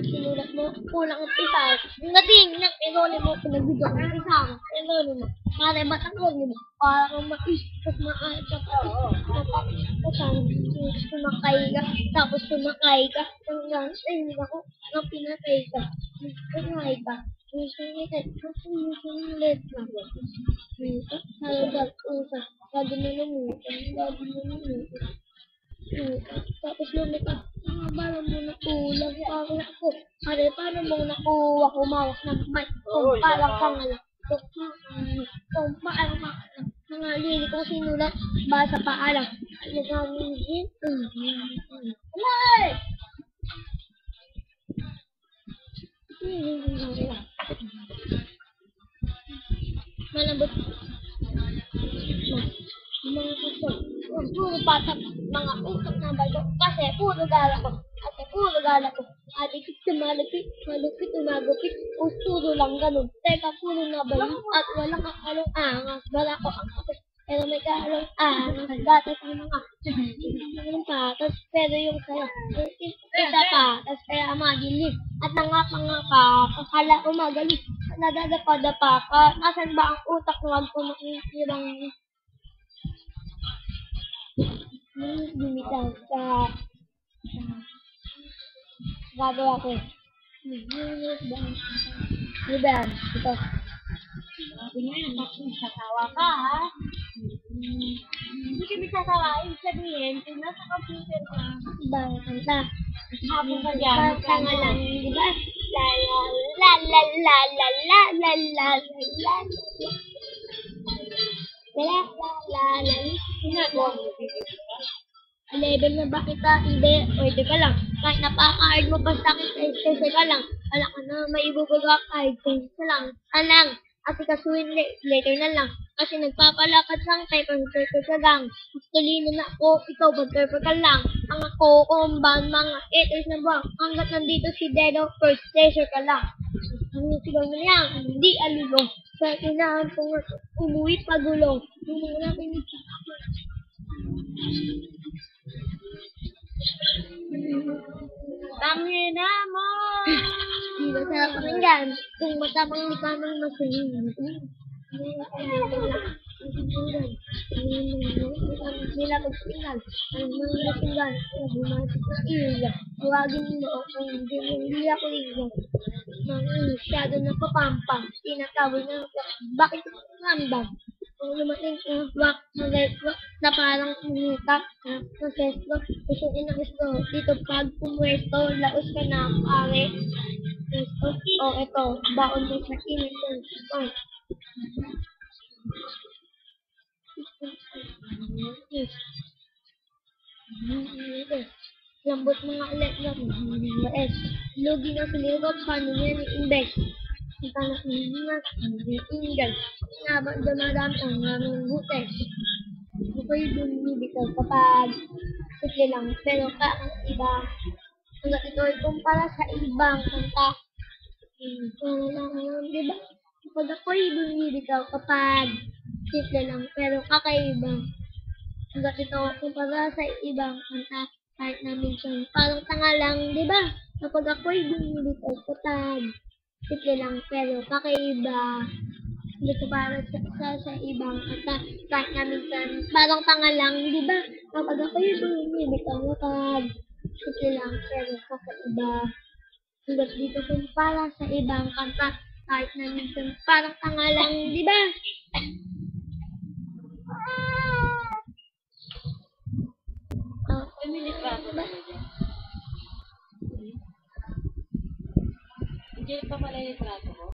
sinulat mo, kulang ang isa. Nating ng erone mo, pinagbigyan ng isang erone mo. Para matakon mo, para kang maisip, maayos ka pa. Sumakay ka, tapos sumakay ka. Hanggang, ay, ako, ang pinatay ka. Sumakay ka. Sulit ka. Halagang usa. Lagi na namutan. Lagi na namutan. Tapos lumita. Paano mo nakulang? Parang ako. Pare, paano mo nakuha? Umawak ng mic. Kung parang pangalan. Kung parang pangalan. Nangalili kong sinulat. Basa paalam. Ano gagawin? Alay! Malambot. Mga kaso. Puro patak. Mga utak na bago. Kasi puro gala ko. Kasi puro gala ko. Adikit sa malupit. Malupit umagupit. Usturo lang ganun. Teka puro na bayo. At walang akalong angas. Bala ko ang kapit. Pero may kalong angas. Dati sa mga ng patas. Pero yung saya. Isa patas. Kaya madilim. At nangapangapa. Akala ko magaling. Nadadapa-dapa ka. Nasaan ba ang utak mo? Huwag ko makikirang bumitaw sa gagawa ko. Ano ba yan? Ito. Sabi nga yan, sasawa ka ha? Hindi kami sasawa. Ibig sabihin, kung nasa computer ka, ibang kanta. Hapon ka dyan. Kanga lang, di ba? La la la la la la la la la la la la la. Ginagawa mo. 11 na ba kita? Hindi. Pwede ka lang. Kahit napaka-hard mo pa sa akin, kasi ka lang. Wala ka na, may ibubuga kahit kasi ka lang. Alang, kasi kasuhin later na lang. Kasi nagpapalakad sang type ang turtle ka lang. Gustolino na ako, ikaw mag-turtle ka lang. Ang ako, kumban, mga 8 years na buwang. Hanggat nandito si Dedo, first treasure ka lang. Ang sigaw na yan, hindi alulong. Sa kailangan ko nga umuwi pagulong. Hindi mo natin Tangina mo! Di ba sarap pakinggan? Kung matapang di ka nang masahin. Nila magpingan. Ang mga napinggan. Bumasok na iya. Huwagin mo kung hindi ako iya. Masyado na papampang. Tinatawag na bakit random? Kung lumating ka, wak, mag-wak, na parang umuta, sa sesto, usuin ang gusto. Dito pag pumwesto, laos ka na, pare. Sesto, eto, baon mo sa init. Lambot mga ulit na Lugi na silirot, paano niya ni-invest? Ang tanak niya, inggal. Nga, dumadami ang raming butes. Ako'y bumibitaw kapag simple lang, pero ang iba. Hanggang ito ay kumpara sa ibang kanta. Diba? Kapag ako'y bumibitaw kapag simple lang, pero kakaiba. Hanggang ito kumpara sa ibang kanta. Kahit na minsan parang tanga lang, di ba? Kapag ako'y bumibitaw kapag simple lang, pero kakaiba. Hindi ko para sa ibang kanta. Kahit na minsan parang tanga lang, di ba? Kapag ako'y bumibitaw kapag simple lang, pero kakaiba. Hanggang dito kumpara sa ibang kanta. Kahit na minsan parang tanga lang, di ba? Hindi pa pala yung trato ko.